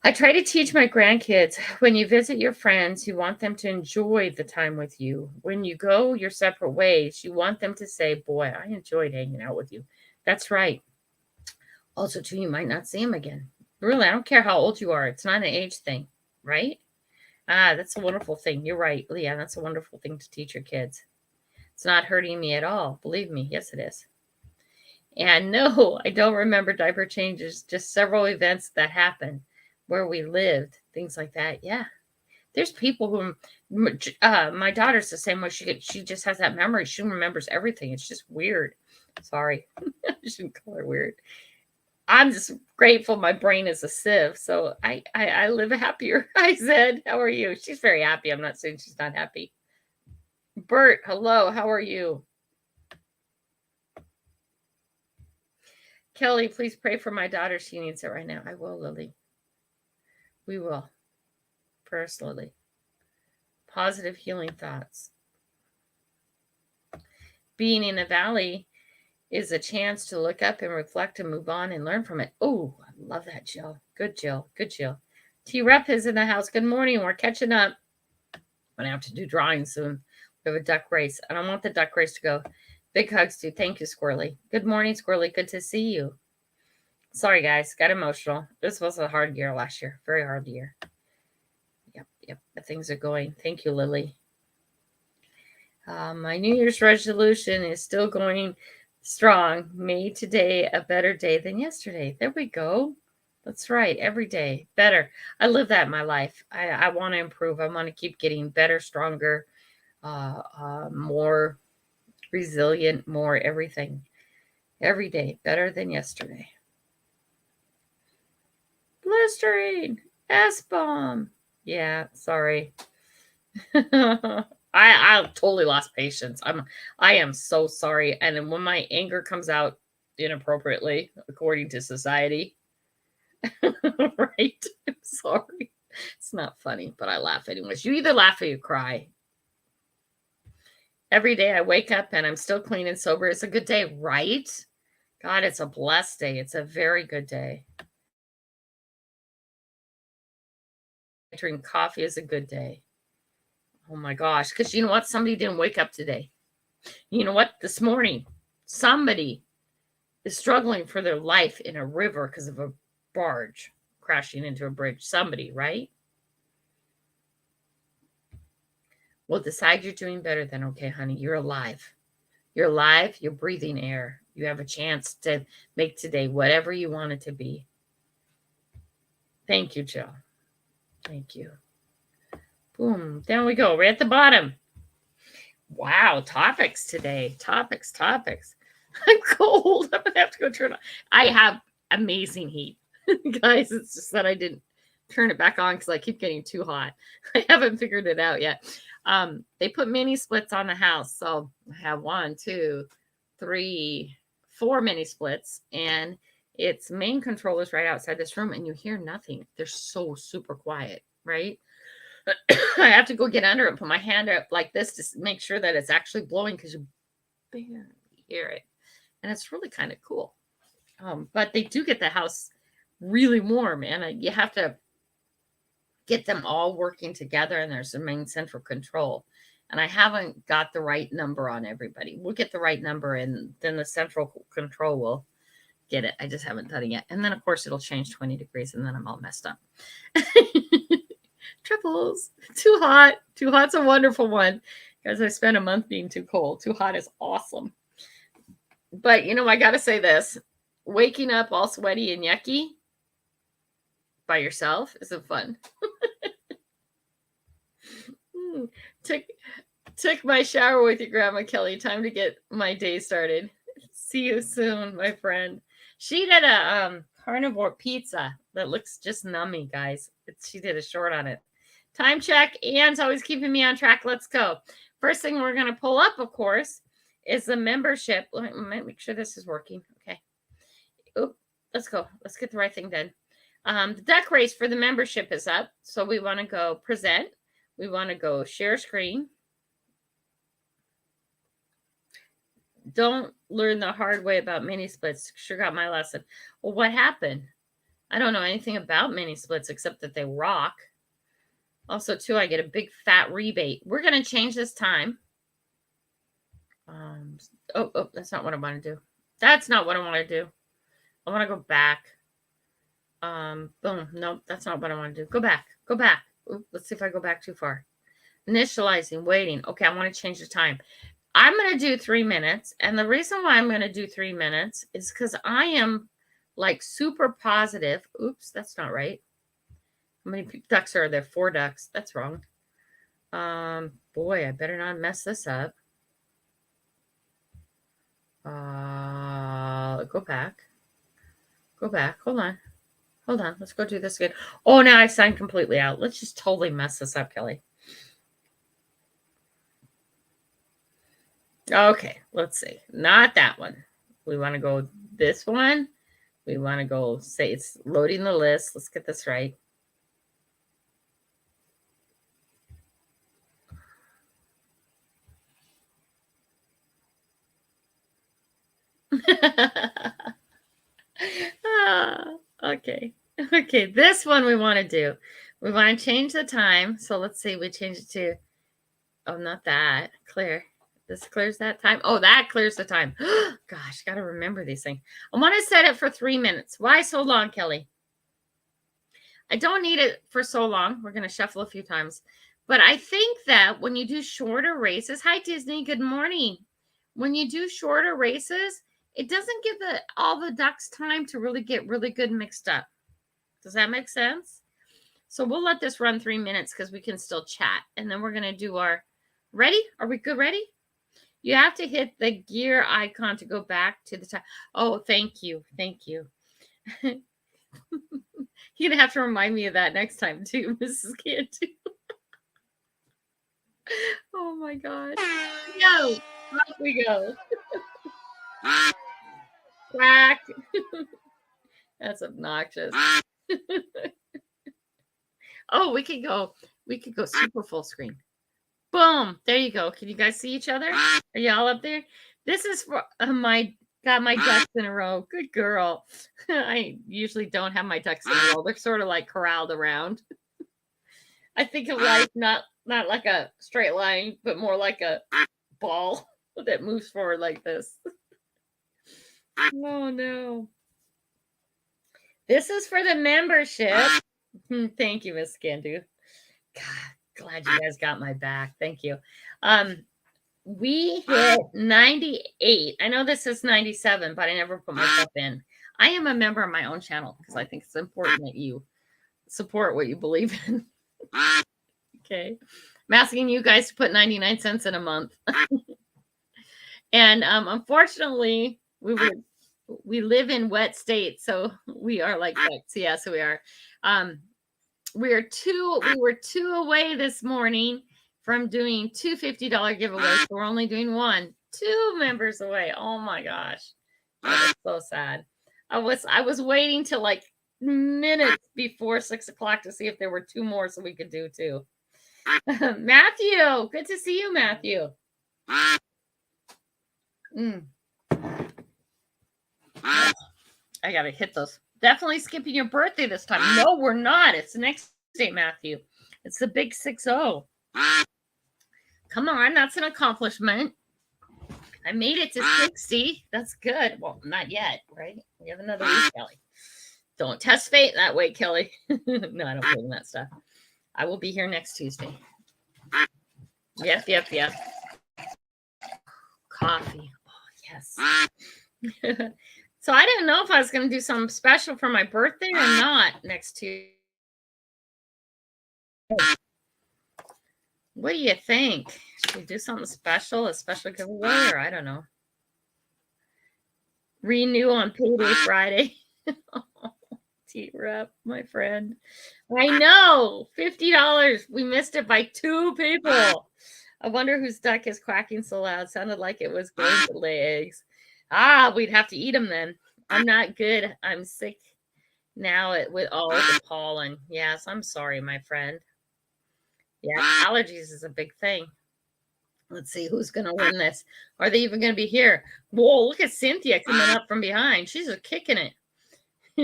I try to teach my grandkids, when you visit your friends, you want them to enjoy the time with you. When you go your separate ways, you want them to say, boy, I enjoyed hanging out with you. That's right. Also, too, you might not see him again. Really, I don't care how old you are. It's not an age thing, right? That's a wonderful thing. You're right, Leah. That's a wonderful thing to teach your kids. It's not hurting me at all. Believe me. Yes, it is. And no, I don't remember diaper changes, just several events that happened where we lived, things like that. Yeah. There's people who, my daughter's the same way. She just has that memory. She remembers everything. It's just weird. Sorry. I shouldn't call her weird. I'm just grateful my brain is a sieve. So I live happier. Hi, Zed. How are you? She's very happy. I'm not saying she's not happy. Bert, hello. How are you? Kelly, please pray for my daughter. She needs it right now. I will, Lily. We will. Personally. Positive healing thoughts. Being in a valley is a chance to look up and reflect and move on and learn from it. Oh, I love that, Jill. Good, Jill. Good, Jill. T-Rep is in the house. Good morning. We're catching up. I'm going to have to do drawing soon. We have a duck race. I don't want the duck race to go. Big hugs to you. Thank you, Squirrely. Good morning, Squirrely. Good to see you. Sorry, guys. Got emotional. This was a hard year last year. Very hard year. Yep. But things are going. Thank you, Lily. My New Year's resolution is still going strong. Made today a better day than yesterday. There we go. That's right. Every day better. I live that in my life. I want to improve. I want to keep getting better, stronger, more resilient, more everything. Every day better than yesterday. Blistering. S-bomb. Yeah, sorry. I totally lost patience. I am so sorry. And when my anger comes out inappropriately, according to society, right? I'm sorry. It's not funny, but I laugh anyways. You either laugh or you cry. Every day I wake up and I'm still clean and sober. It's a good day, right? God, it's a blessed day. It's a very good day. I drink coffee is a good day. Oh my gosh. Because you know what? Somebody didn't wake up today. You know what? This morning, somebody is struggling for their life in a river because of a barge crashing into a bridge. Somebody, right? Well, decide you're doing better than, okay, honey, you're alive. You're alive. You're breathing air. You have a chance to make today whatever you want it to be. Thank you, Jill. Thank you. Boom. Down we go. We're at the bottom. Wow. Topics today. Topics. I'm cold. I'm going to have to go turn on. I have amazing heat. Guys, it's just that I didn't turn it back on because I keep getting too hot. I haven't figured it out yet. They put mini splits on the house. So I have 1, 2, 3, 4 mini splits. And its main control is right outside this room. And you hear nothing. They're so super quiet, right? I have to go get under it, put my hand up like this to make sure that it's actually blowing because you barely hear it. And it's really kind of cool. But they do get the house really warm, and you have to get them all working together, and there's a main central control. And I haven't got the right number on everybody. We'll get the right number, and then the central control will get it. I just haven't done it yet. And then, of course, it'll change 20 degrees, and then I'm all messed up. Triples. Too hot. Too hot's a wonderful one because I spent a month being too cold. Too hot is awesome. But, I got to say this. Waking up all sweaty and yucky by yourself isn't fun. Took my shower with your Grandma Kelly. Time to get my day started. See you soon, my friend. She did a carnivore pizza that looks just nummy, guys. She did a short on it. Time check. Anne's always keeping me on track. Let's go. First thing we're going to pull up, of course, is the membership. Let me make sure this is working. Okay. Oop, let's go. Let's get the right thing done. The duck race for the membership is up. So we want to go present. We want to go share screen. Don't learn the hard way about mini splits. Sure got my lesson. Well, what happened? I don't know anything about mini splits except that they rock. Also, too, I get a big fat rebate. We're going to change this time. Oh, that's not what I want to do. That's not what I want to do. I want to go back. Boom. Nope, that's not what I want to do. Go back. Go back. Ooh, let's see if I go back too far. Initializing, waiting. Okay, I want to change the time. I'm going to do 3 minutes. And the reason why I'm going to do 3 minutes is because I am like super positive. Oops, that's not right. How many ducks are there? 4 ducks. That's wrong. Boy, I better not mess this up. Go back. Go back. Hold on. Hold on. Let's go do this again. Oh, now I signed completely out. Let's just totally mess this up, Kelly. Okay, let's see. Not that one. We want to go this one. We want to go say it's loading the list. Let's get this right. Okay. Okay, this one we want to do. We want to change the time. So let's see. We change it to, oh, not that. Clear. This clears that time. Oh, that clears the time. Gosh, got to remember these things. I want to set it for 3 minutes. Why so long, Kelly? I don't need it for so long. We're going to shuffle a few times. But I think that when you do shorter races, hi, Disney, good morning. When you do shorter races, it doesn't give all the ducks time to really get really good mixed up. Does that make sense? So we'll let this run 3 minutes because we can still chat. And then we're going to do our, ready? Are we good? Ready? You have to hit the gear icon to go back to the time. Oh, thank you. Thank you. You're going to have to remind me of that next time too, Mrs. Cantu. Oh my God. No, off we go. Quack. That's obnoxious. Oh, we could go super full screen. Boom. There you go. Can you guys see each other? Are y'all up there? This is for got my ducks in a row. Good girl. I usually don't have my ducks in a row. They're sort of like corralled around. I think of life not like a straight line, but more like a ball that moves forward like this. Oh no. This is for the membership. Thank you, Miss Scandu. God, glad you guys got my back. Thank you. We hit 98. I know this is 97, but I never put myself in. I am a member of my own channel because I think it's important that you support what you believe in. Okay. I'm asking you guys to put 99 cents in a month. And unfortunately, we live in wet states, so we are like ducks. Yes, we are. We were two away this morning from doing 2 $50 giveaways. So we're only doing one. 2 members away. Oh my gosh. That was so sad. I was waiting till like minutes before 6 o'clock to see if there were 2 more so we could do 2. Matthew, good to see you, Matthew. I gotta hit those. Definitely skipping your birthday this time. No, we're not. It's the next day, Matthew. It's the big 6-0. Come on, that's an accomplishment. I made it to 60. That's good. Well, not yet, right? We have another week, Kelly. Don't test fate that way, Kelly. No, I don't believe in that stuff. I will be here next Tuesday. Yep. Coffee. Oh, yes. So I didn't know if I was going to do something special for my birthday or not next Tuesday. What do you think? Should we do something special, a special giveaway, or I don't know. Renew on payday Friday. T-Rep, my friend. I know. $50. We missed it by 2 people. I wonder whose duck is quacking so loud. Sounded like it was going to lay eggs. We'd have to eat them then. I'm not good. I'm sick now with all the pollen. Yes, I'm sorry, my friend. Yeah, allergies is a big thing. Let's see who's going to win this. Are they even going to be here? Whoa, look at Cynthia coming up from behind. She's just kicking it.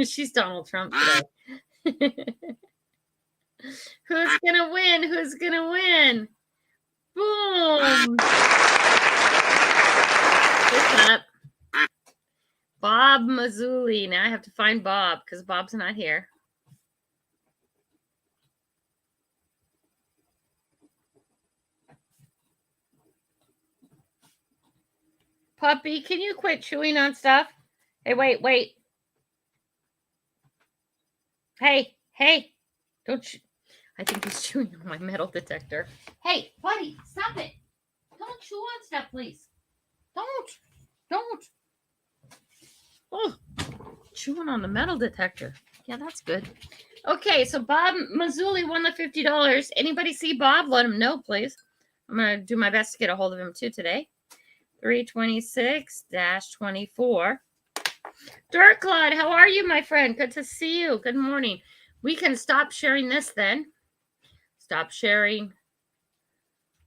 She's Donald Trump today. Who's going to win? Who's going to win? Boom. What's up? Bob Mazzulli. Now I have to find Bob because Bob's not here. Puppy, can you quit chewing on stuff? Hey, wait. Hey. Don't you? I think he's chewing on my metal detector. Hey, buddy, stop it. Don't chew on stuff, please. Don't. Oh, chewing on the metal detector. Yeah, that's good. Okay, so Bob Mazzulli won the $50. Anybody see Bob? Let him know, please. I'm going to do my best to get a hold of him, too, today. 326-24. Dirk Claude, how are you, my friend? Good to see you. Good morning. We can stop sharing this then. Stop sharing.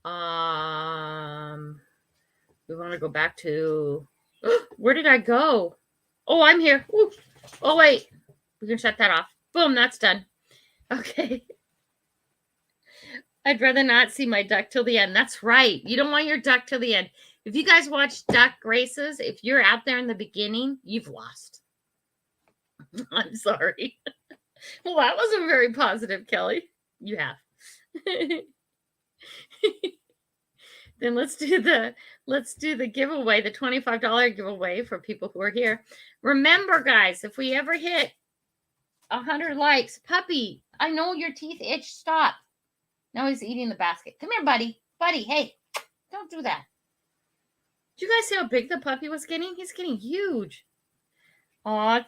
We want to go back to... Where did I go? Oh, I'm here. Ooh. Oh, wait. We can shut that off. Boom, that's done. Okay. I'd rather not see my duck till the end. That's right. You don't want your duck till the end. If you guys watch duck races, if you're out there in the beginning, you've lost. I'm sorry. Well, that wasn't very positive, Kelly. You have. Then let's do the giveaway, the $25 giveaway for people who are here. Remember, guys, if we ever hit 100 likes, puppy, I know your teeth itch. Stop. Now he's eating the basket. Come here, buddy. Buddy, hey, don't do that. Did you guys see how big the puppy was getting? He's getting huge. Aw,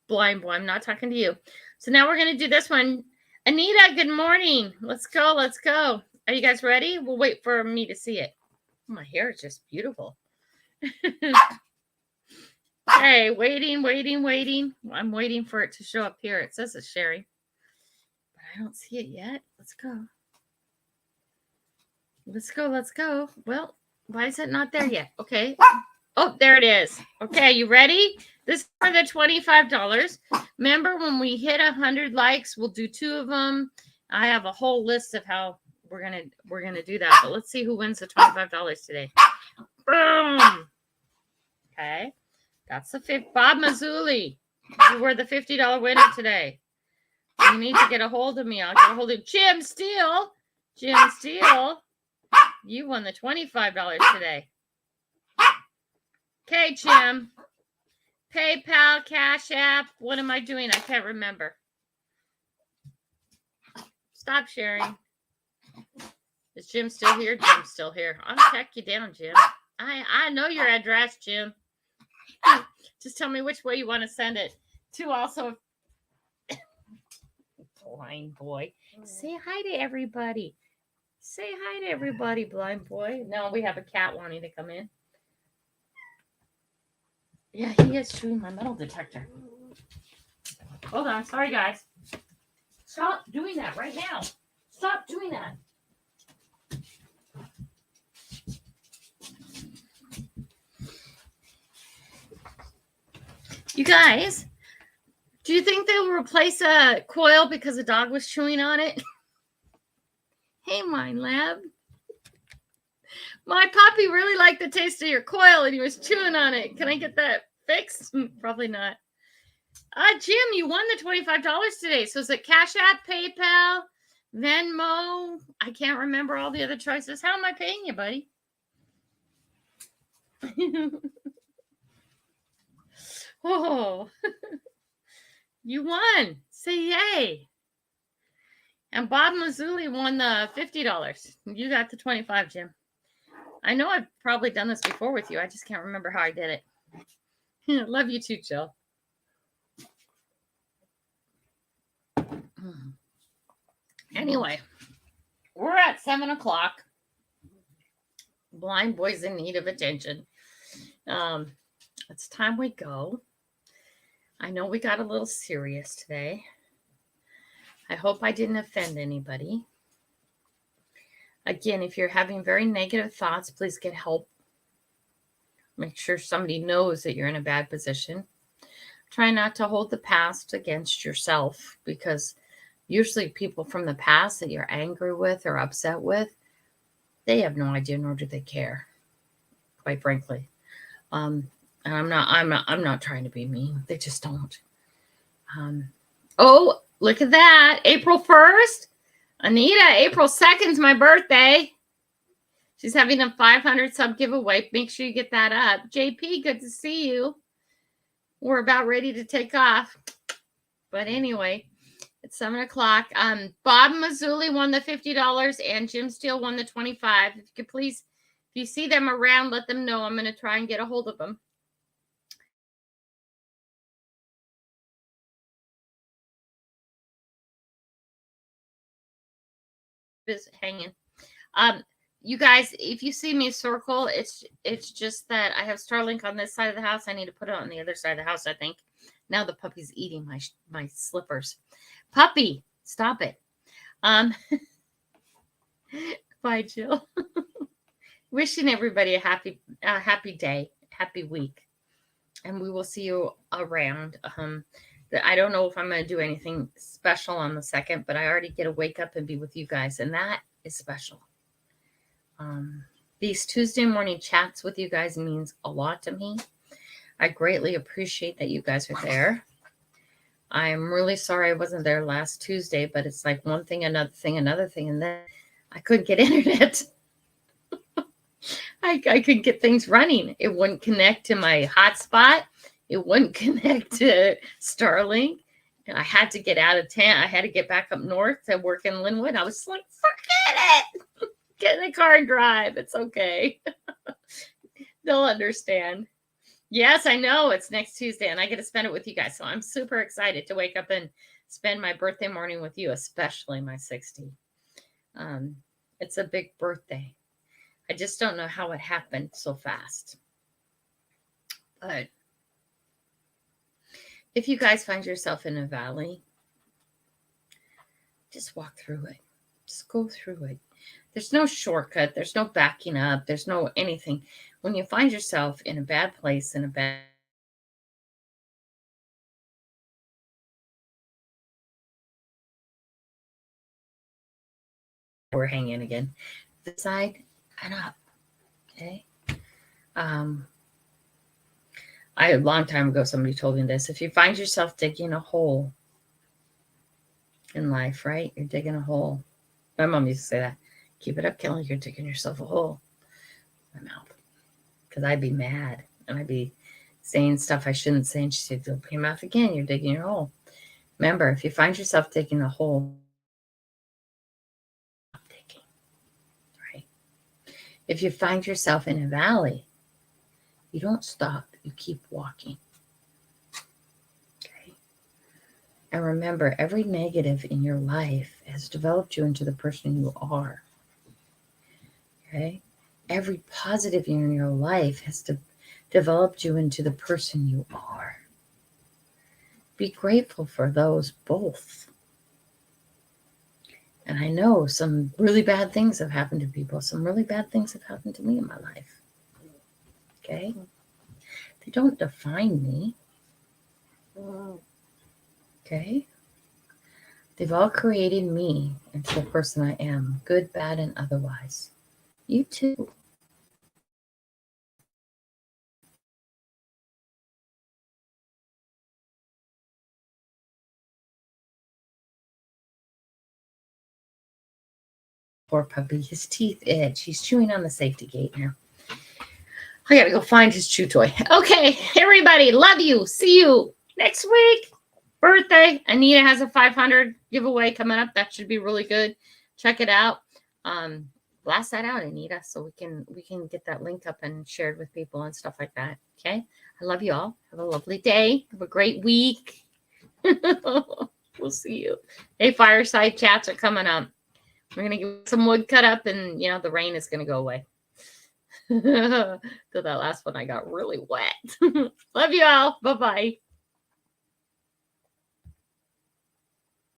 blind boy, I'm not talking to you. So now we're going to do this one. Anita, good morning. Let's go. Are you guys ready? We'll wait for me to see it. Oh, my hair is just beautiful. Okay, waiting. I'm waiting for it to show up here. It says it's sharing, but I don't see it yet. Let's go. Well, why is it not there yet? Okay. Oh, there it is. Okay, you ready? This is for the $25. Remember, when we hit 100 likes, we'll do 2 of them. I have a whole list of how we're gonna do that. But let's see who wins the $25 today. Boom. Okay, that's the Bob Mazzulli. You were the $50 winner today. You need to get a hold of me. I'll get a hold of Jim Steele. You won the $25 today. Okay, Jim. PayPal, Cash App. What am I doing? I can't remember. Stop sharing. Is Jim still here? Jim's still here. I'll track you down, Jim. I know your address, Jim. Just tell me which way you want to send it to. Also, blind boy. Say hi to everybody. Blind boy. No, we have a cat wanting to come in. Yeah, he is chewing my metal detector. Hold on. Sorry, guys. Stop doing that right now. Stop doing that. You guys, do you think they'll replace a coil because a dog was chewing on it? Hey, Mind Lab. My puppy really liked the taste of your coil and he was chewing on it. Can I get that fixed? Probably not. Jim, you won the $25 today. So is it Cash App, PayPal, Venmo? I can't remember all the other choices. How am I paying you, buddy? Oh, you won. Say yay. And Bob Mazzulli won the $50. You got the 25, Jim. I know I've probably done this before with you. I just can't remember how I did it. Love you too, Jill. Anyway, we're at 7 o'clock. Blind boys in need of attention. It's time we go. I know we got a little serious today. I hope I didn't offend anybody. Again, if you're having very negative thoughts, please get help. Make sure somebody knows that you're in a bad position. Try not to hold the past against yourself, because usually people from the past that you're angry with or upset with, they have no idea, nor do they care, quite frankly. And I'm not trying to be mean. They just don't. Oh, look at that. April 1st. Anita, April 2nd's my birthday. She's having a 500 sub giveaway. Make sure you get that up. JP, good to see you. We're about ready to take off. But anyway, it's 7 o'clock. Bob Mazzulli won the $50 and Jim Steele won the 25. If you could please, if you see them around, let them know. I'm going to try and get a hold of them. Just hanging. You guys, if you see me circle, it's just that I have Starlink on this side of the house. I need to put it on the other side of the house, I think. Now the puppy's eating my slippers. Puppy, stop it. Bye, Jill. Wishing everybody a happy day, happy week. And we will see you around. I don't know if I'm going to do anything special on the 2nd, but I already get to wake up and be with you guys, and that is special. These Tuesday morning chats with you guys means a lot to me. I greatly appreciate that you guys are there. I am really sorry I wasn't there last Tuesday, but it's like one thing, another thing, and then I couldn't get internet. I couldn't get things running. It wouldn't connect to my hotspot. It wouldn't connect to Starlink. I had to get out of town. I had to get back up north to work in Linwood. I was like, forget it. Get in the car and drive. It's okay. They'll understand. Yes, I know. It's next Tuesday, and I get to spend it with you guys. So I'm super excited to wake up and spend my birthday morning with you, especially my 60. It's a big birthday. I just don't know how it happened so fast. But if you guys find yourself in a valley, just walk through it. Just go through it. There's no shortcut. There's no backing up. There's no anything. When you find yourself in a bad place, in a bad... We're hanging again. This side and up. Okay. A long time ago, somebody told me this. If you find yourself digging a hole in life, right? You're digging a hole. My mom used to say that. Keep it up, Kelly. You're digging yourself a hole. My mouth. Because I'd be mad. And I'd be saying stuff I shouldn't say. And she said, open your mouth again. You're digging your hole. Remember, if you find yourself digging a hole, stop digging. Right? If you find yourself in a valley, you don't stop. You keep walking. Okay? And remember, every negative in your life has developed you into the person you are. Okay? Every positive in your life has developed you into the person you are. Be grateful for those both. And I know some really bad things have happened to people. Some really bad things have happened to me in my life. Okay? They don't define me. Okay. They've all created me into the person I am, good, bad, and otherwise. You too. Poor puppy, his teeth itch. He's chewing on the safety gate now. I gotta go find his chew toy. Okay, everybody, love you. See you next week. Birthday. Anita has a 500 giveaway coming up. That should be really good. Check it out. Blast that out, Anita, so we can get that link up and shared with people and stuff like that. Okay. I love you all. Have a lovely day. Have a great week. We'll see you. Hey, fireside chats are coming up. We're gonna get some wood cut up, and the rain is gonna go away. So that last one I got really wet. Love you all. Bye-bye.